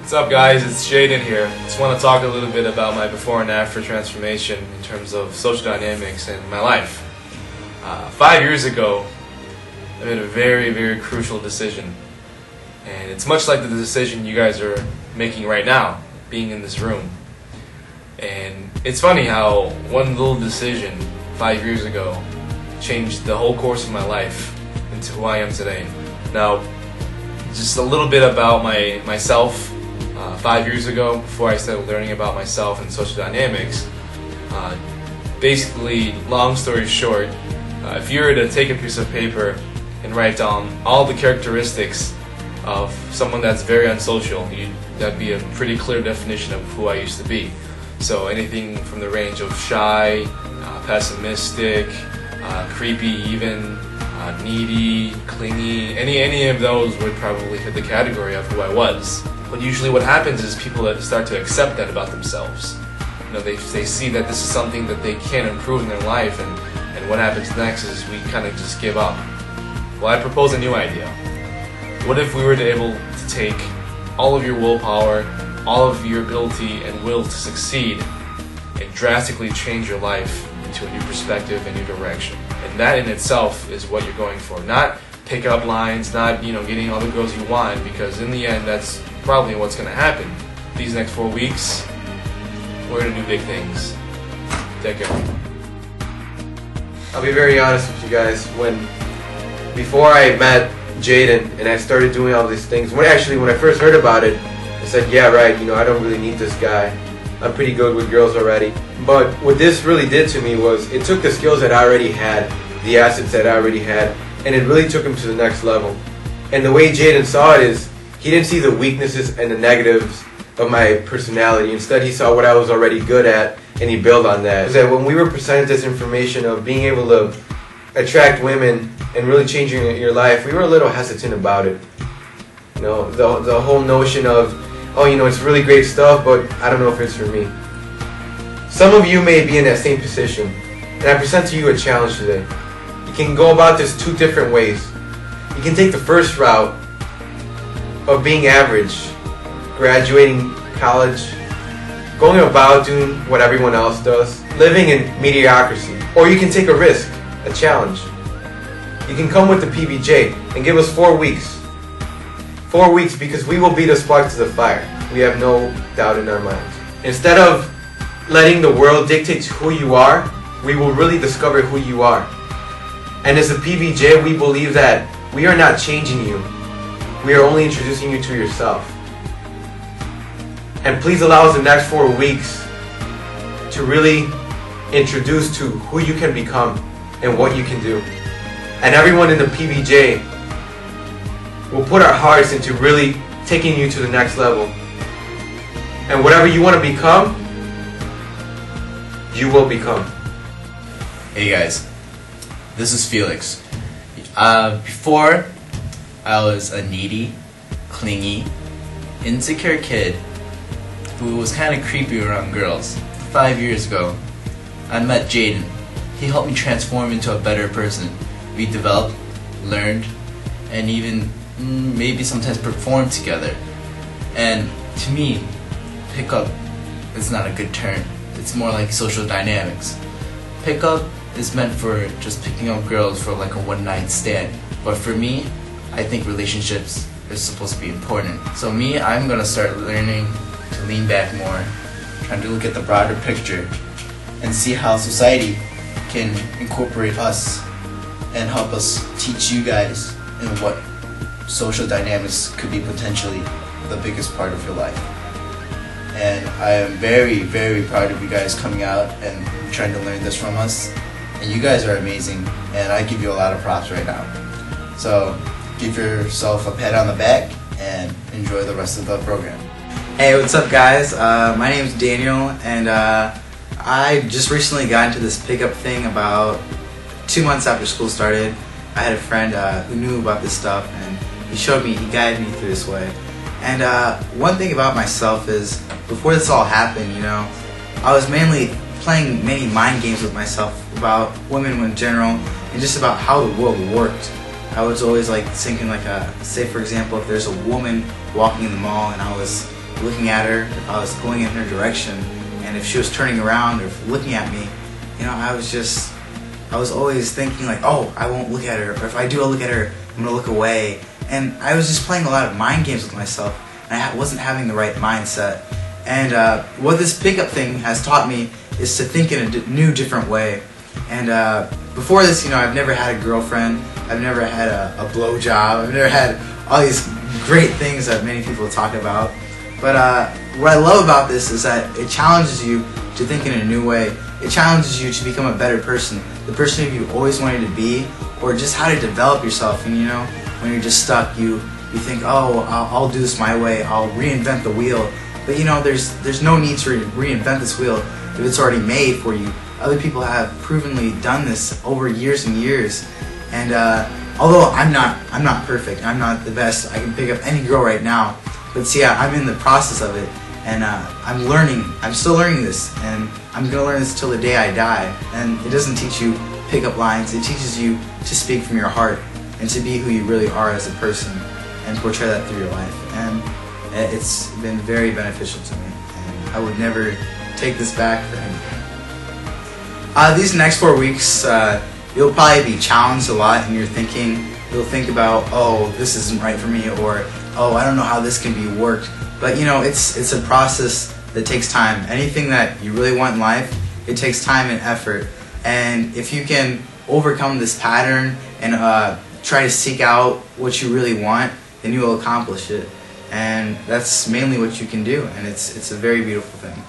What's up, guys? It's Jaden here. Just want to talk a little bit about my before and after transformation in terms of social dynamics in my life. 5 years ago, I made a very, very crucial decision. And it's much like the decision you guys are making right now, being in this room. And it's funny how one little decision 5 years ago changed the whole course of my life into who I am today. Now, just a little bit about myself. 5 years ago, before I started learning about myself and social dynamics, basically, long story short, if you were to take a piece of paper and write down all the characteristics of someone that's very unsocial, that'd be a pretty clear definition of who I used to be. So anything from the range of shy, pessimistic, creepy even, needy, clingy, any of those would probably fit the category of who I was. But usually what happens is people that start to accept that about themselves. You know, they see that this is something that they can't improve in their life, and what happens next is we kind of just give up. Well, I propose a new idea. What if we were able to take all of your willpower, all of your ability and will to succeed, and drastically change your life into a new perspective and new direction? And that in itself is what you're going for. Not pick up lines, not getting all the girls you want, because in the end that's probably what's going to happen. These next 4 weeks, we're going to do big things. Take care. I'll be very honest with you guys. Before I met Jaden and I started doing all these things, when I first heard about it, I said, yeah, right, I don't really need this guy. I'm pretty good with girls already. But what this really did to me was it took the skills that I already had, the assets that I already had, and it really took them to the next level. And the way Jaden saw it is, he didn't see the weaknesses and the negatives of my personality. Instead, he saw what I was already good at, and he built on that. Because when we were presented this information of being able to attract women and really changing your life, we were a little hesitant about it. The whole notion of, it's really great stuff, but I don't know if it's for me. Some of you may be in that same position, and I present to you a challenge today. You can go about this 2 different ways. You can take the first route of being average, graduating college, going about doing what everyone else does, living in mediocrity. Or you can take a risk, a challenge. You can come with the PBJ and give us 4 weeks. 4 weeks, because we will be the spark to the fire. We have no doubt in our minds. Instead of letting the world dictate who you are, we will really discover who you are. And as a PBJ, we believe that we are not changing you. We are only introducing you to yourself. And please allow us the next 4 weeks to really introduce to who you can become and what you can do. And everyone in the PBJ will put our hearts into really taking you to the next level. And whatever you want to become, you will become. Hey guys, this is Felix. Before, I was a needy, clingy, insecure kid who was kind of creepy around girls. 5 years ago, I met Jaden. He helped me transform into a better person. We developed, learned, and even maybe sometimes performed together. And to me, pickup is not a good term. It's more like social dynamics. Pickup is meant for just picking up girls for like a one-night stand. But for me, I think relationships are supposed to be important. So I'm gonna start learning to lean back more, trying to look at the broader picture and see how society can incorporate us and help us teach you guys in what social dynamics could be potentially the biggest part of your life. And I am very, very proud of you guys coming out and trying to learn this from us. And you guys are amazing, and I give you a lot of props right now. So give yourself a pat on the back and enjoy the rest of the program. Hey, what's up guys? My name is Daniel, and I just recently got into this pickup thing about 2 months after school started. I had a friend who knew about this stuff, and he guided me through this way. And one thing about myself is, before this all happened, I was mainly playing many mind games with myself about women in general, and just about how the world worked. I was always like thinking say for example, if there's a woman walking in the mall and I was looking at her, if I was going in her direction, and if she was turning around or looking at me, you know, I was always thinking like, oh, I won't look at her, or if I do look at her, I'm gonna look away. And I was just playing a lot of mind games with myself, and I wasn't having the right mindset. And what this pickup thing has taught me is to think in a new, different way. And before this, you know, I've never had a girlfriend, I've never had a blowjob, I've never had all these great things that many people talk about. But what I love about this is that it challenges you to think in a new way. It challenges you to become a better person, the person you always wanted to be, or just how to develop yourself. And you know, when you're just stuck, you think, oh, I'll do this my way, I'll reinvent the wheel. But you know, there's no need to reinvent this wheel if it's already made for you. Other people have provenly done this over years and years. And although I'm not perfect, I'm not the best, I can pick up any girl right now. But see, I'm in the process of it, and I'm still learning this, and I'm gonna learn this till the day I die. And it doesn't teach you pickup lines, it teaches you to speak from your heart, and to be who you really are as a person, and portray that through your life. And it's been very beneficial to me, and I would never take this back for anything. These next 4 weeks, you'll probably be challenged a lot in your thinking. You'll think about, oh, this isn't right for me, or oh, I don't know how this can be worked. But you know, it's a process that takes time. Anything that you really want in life, it takes time and effort. And if you can overcome this pattern and try to seek out what you really want, then you will accomplish it. And that's mainly what you can do, and it's a very beautiful thing.